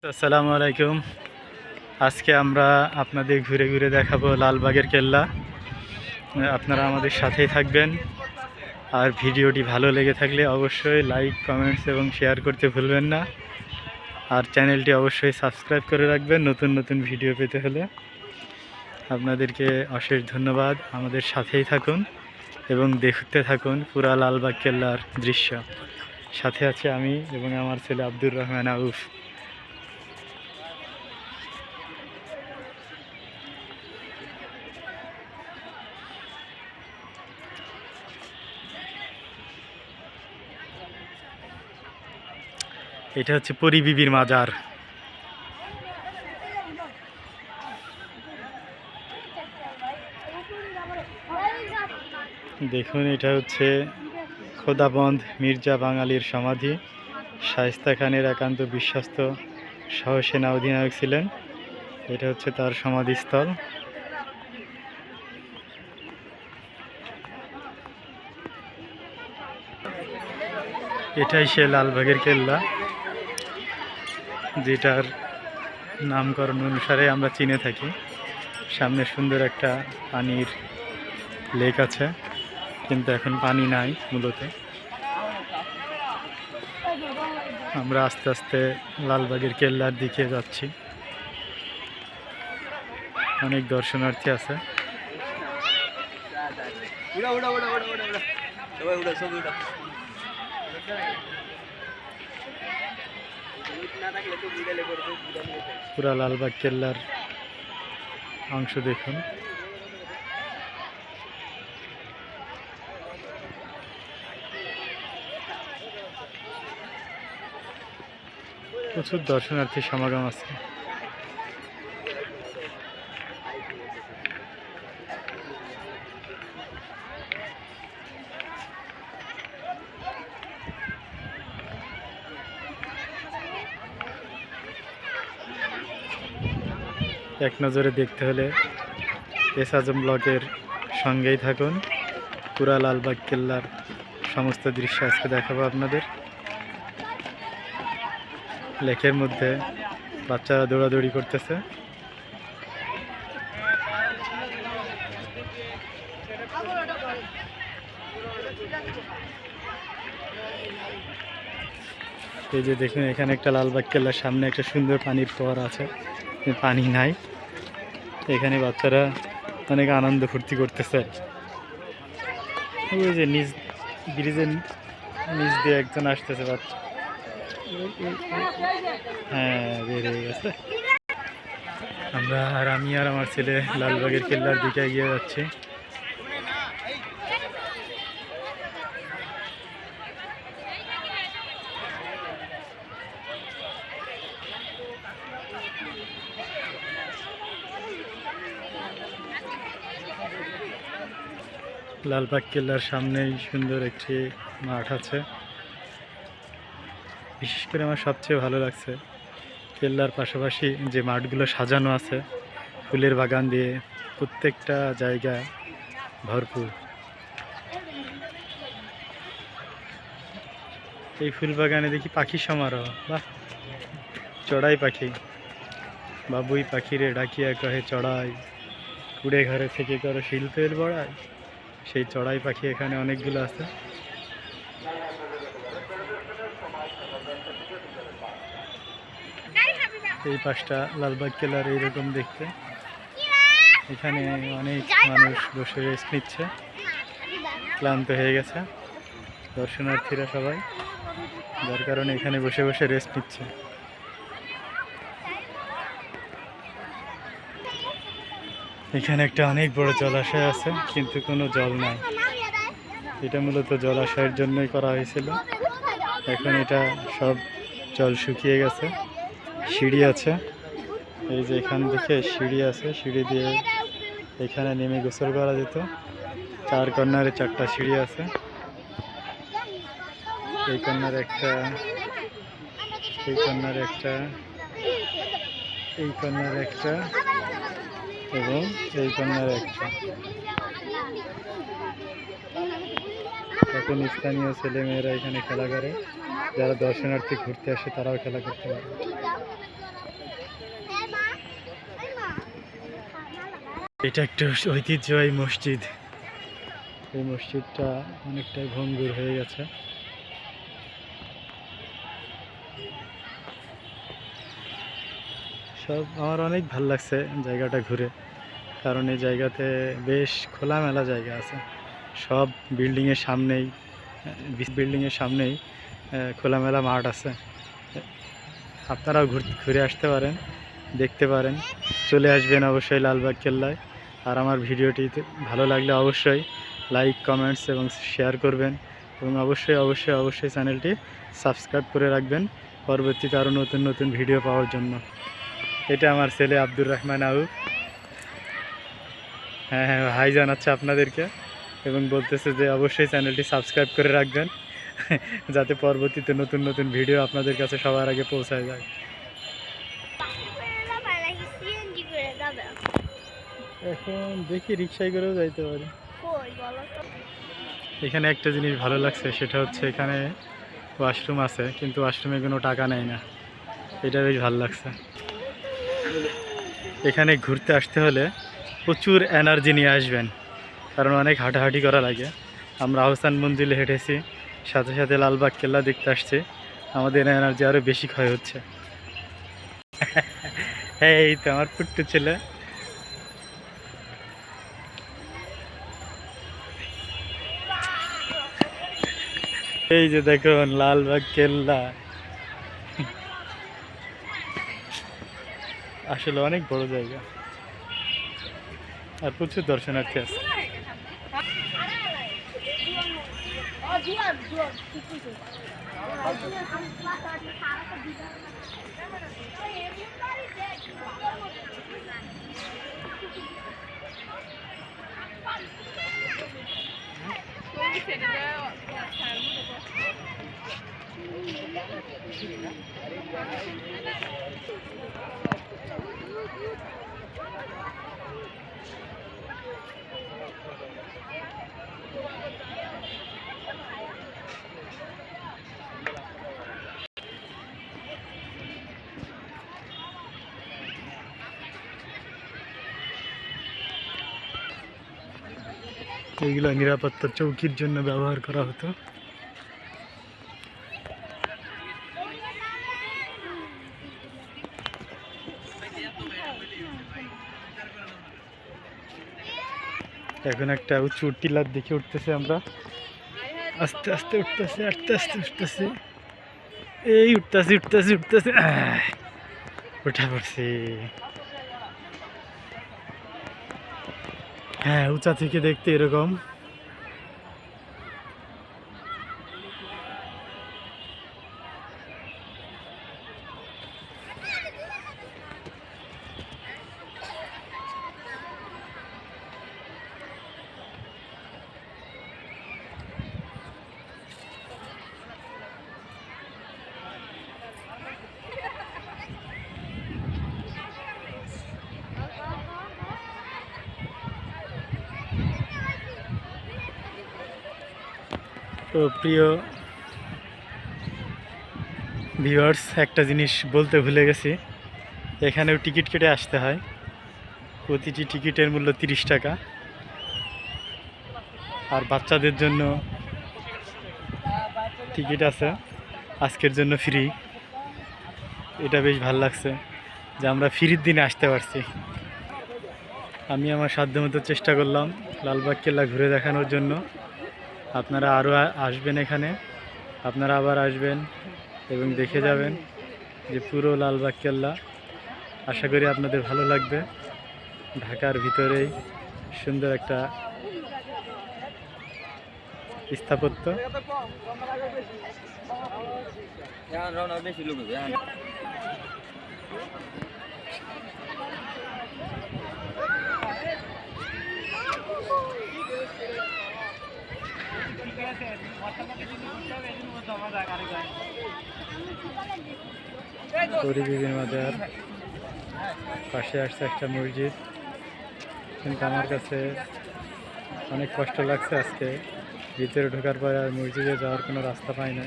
আসসালামু আলাইকুম। আজকে আমরা আপনাদের ঘুরে ঘুরে দেখাবো লালবাগের কেল্লা। আপনারা আমাদের সাথেই থাকবেন। আর ভিডিওটি ভালো লেগে থাকলে অবশ্যই লাইক, কমেন্টস এবং শেয়ার করতে ভুলবেন না। আর চ্যানেলটি অবশ্যই সাবস্ক্রাইব করে রাখবেন নতুন নতুন ভিডিও পেতে হলে। আপনাদেরকে অশেষ ধন্যবাদ। আমাদের সাথেই থাকুন এবং দেখতে থাকুন পুরা লালবাগ কেল্লার দৃশ্য। সাথে আছে আমি এবং আমার ছেলে আব্দুর রহমান আউফ। এটা হচ্ছে পরি বিবির মাজার। দেখুন, এটা হচ্ছে খোদাবন্ধ মির্জা বাঙালির সমাধি। শায়েস্তা খানের একান্ত বিশ্বস্ত সহসেনা অধিনায়ক ছিলেন। এটা হচ্ছে তার সমাধিস্থল। এটাই সে লালবাগের কেল্লা, যেটার নামকরণ অনুসারে আমরা চিনে থাকি। সামনে সুন্দর একটা পানির লেক আছে, কিন্তু এখন পানি নাই মূলত। আমরা আস্তে আস্তে লালবাগের কেল্লার দিকে যাচ্ছি। অনেক দর্শনার্থী আছে। পুরা লালবাগ কেল্লার অংশ দেখুন। প্রচুর দর্শনার্থী সমাগম আছে। এক নজরে দেখতে হলে এস আজম ব্লগের সঙ্গেই থাকুন। পুরা লালবাগ কেল্লার সমস্ত দৃশ্য আজকে দেখাবো আপনাদের। লেকের মধ্যে বাচ্চারা দৌড়াদৌড়ি করতেছে। এই যে দেখুন, এখানে একটা লালবাগ কেল্লার সামনে একটা সুন্দর পানির ফোয়ারা আছে, পানি নাই। এখানে বাচ্চারা অনেক আনন্দ ফুর্তি করতেছে। ওই যে নিচ ব্রিজের নিচ দিয়ে একজন আসতেছে বাচ্চা। হ্যাঁ, বের হয়ে গেছে। আমি আর আমার ছেলে লালবাগের কেল্লার দিকে এগিয়ে যাচ্ছি। লালবাগ কেল্লার সামনেই সুন্দর একটি মাঠ আছে। বিশেষ করে আমার সবচেয়ে ভালো লাগছে কেল্লার পাশাপাশি যে মাঠগুলো সাজানো আছে ফুলের বাগান দিয়ে, প্রত্যেকটা জায়গা ভরপুর। এই ফুল বাগানে দেখি পাখি সমারোহ। বাহ, চড়াই পাখি। বাবুই পাখিরে ডাকিয়া কহে চড়াই, কুড়ে ঘরে থেকে করো শিল্পের বড়াই। সেই চড়াই পাখি এখানে অনেকগুলো আছে। এই পাশটা লালবাগ কেল্লার এইরকম দেখতে। এখানে অনেক মানুষ বসে রেস্ট নিচ্ছে, ক্লান্ত হয়ে গেছে দর্শনার্থীরা সবাই, যার কারণে এখানে বসে বসে রেস্ট নিচ্ছে। এখানে একটা অনেক বড় জলাশয় আছে, কিন্তু কোনো জল নাই। এটা মূলত জলাশয়ের জন্যই করা হয়েছিল। এখন এটা সব জল শুকিয়ে গেছে। সিঁড়ি আছে, এই যে এখান থেকে সিঁড়ি আছে, সিঁড়ি দিয়ে এখানে নেমে গোসল করা যেত। চার কর্নারে চারটা সিঁড়ি আছে। এই কর্নারে একটা, এই কর্নারে একটা, এই কর্নারে একটা এবং এই কর্নারে একটা। এখন স্থানীয় ছেলেমেয়েরা এখানে খেলা করে, যারা দর্শনার্থী ঘুরতে আসে তারাও খেলা করতে পারে। এটা একটা ঐতিহ্যবাহী মসজিদ। এই মসজিদটা অনেকটাই ভঙ্গুর হয়ে গেছে। সব আমার অনেক ভাল লাগছে জায়গাটা ঘুরে, কারণ এই জায়গাতে বেশ খোলামেলা জায়গা আছে। সব বিল্ডিংয়ের সামনেই বিল্ডিংয়ের সামনেই খোলামেলা মাঠ আছে। আপনারাও ঘুরে আসতে পারেন, দেখতে পারেন। চলে আসবেন অবশ্যই লালবাগ কেল্লায়। আর আমার ভিডিওটি ভালো লাগলে অবশ্যই লাইক, কমেন্টস এবং শেয়ার করবেন, এবং অবশ্যই অবশ্যই অবশ্যই চ্যানেলটি সাবস্ক্রাইব করে রাখবেন পরবর্তীতে আরও নতুন নতুন ভিডিও পাওয়ার জন্য। এটা আমার ছেলে আব্দুর রহমান আউফ। হ্যাঁ হ্যাঁ, হাই জানাচ্ছে আপনাদেরকে এবং বলতেছে যে অবশ্যই চ্যানেলটি সাবস্ক্রাইব করে রাখবেন যাতে পরবর্তীতে নতুন নতুন ভিডিও আপনাদের কাছে সবার আগে পৌঁছায় যায়। এখন দেখি রিক্সায় করেও যাইতে পারি। এখানে একটা জিনিস ভালো লাগছে, সেটা হচ্ছে এখানে ওয়াশরুম আছে, কিন্তু ওয়াশরুমে কোনো টাকা নেয় না। এটা বেশ ভালো লাগছে। এখানে ঘুরতে আসতে হলে প্রচুর এনার্জি নিয়ে আসবেন, কারণ অনেক হাঁটাহাঁটি করা লাগে। আমরা আহসান মঞ্জিলে হেঁটেছি, সাথে সাথে লালবাগ কেল্লা দেখতে আসছে, আমাদের এনার্জি আরও বেশি ক্ষয় হচ্ছে। এই তো আমার পুট্টু ছেলে। এই যে দেখুন লালবাগ কেল্লা, আসলে অনেক বড় জায়গা আর প্রচুর দর্শনার্থী আছে। এইগুলো নিরাপত্তা চৌকির জন্য ব্যবহার করা হতো। এখন একটা উঁচু টিলার দিকে উঠতেছে, আমরা আস্তে আস্তে উঠতেছি, আস্তে আস্তে উঠতেছি, এই উঠতেছি উঠতেছি উঠতেছি, উঠে পড়ছি। হ্যাঁ, উঁচা থেকে দেখতে এরকম। তো প্রিয় ভিউয়ার্স, একটা জিনিস বলতে ভুলে গেছি, এখানেও টিকিট কেটে আসতে হয়। প্রতিটি টিকিটের মূল্য 30 টাকা, আর বাচ্চাদের জন্য টিকিট আছে, আজকের জন্য ফ্রি। এটা বেশ ভালো লাগছে যে আমরা ফ্রির দিনে আসতে পারছি। আমি আমার সাধ্যমতো চেষ্টা করলাম লালবাগ কেল্লা ঘুরে দেখানোর জন্য। আপনারা আরও আসবেন এখানে, আপনারা আবার আসবেন এবং দেখে যাবেন যে পুরো লালবাগ কেল্লা। আশা করি আপনাদের ভালো লাগবে। ঢাকার ভিতরেই সুন্দর একটা স্থাপত্য। পরিবিবির মাজার পাশে আসছে একটা মসজিদ, কিন্তু আমার কাছে অনেক কষ্ট লাগছে আজকে ভিতরে ঢোকার পরে আর মসজিদে যাওয়ার কোনো রাস্তা পাই না।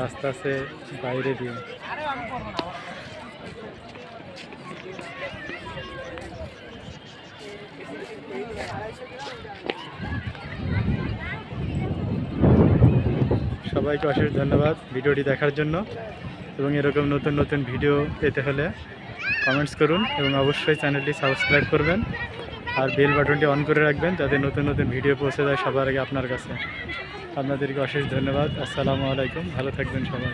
রাস্তা আছে বাইরে দিয়ে। সবাইকে অশেষ ধন্যবাদ ভিডিওটি দেখার জন্য, এবং এরকম নতুন নতুন ভিডিও পেতে হলে কমেন্টস করুন এবং অবশ্যই চ্যানেলটি সাবস্ক্রাইব করবেন আর বেল বাটনটি অন করে রাখবেন যাতে নতুন নতুন ভিডিও পৌঁছে যায় সবার আগে আপনার কাছে। আপনাদেরকে অশেষ ধন্যবাদ। আসসালামু আলাইকুম, ভালো থাকবেন সবাই।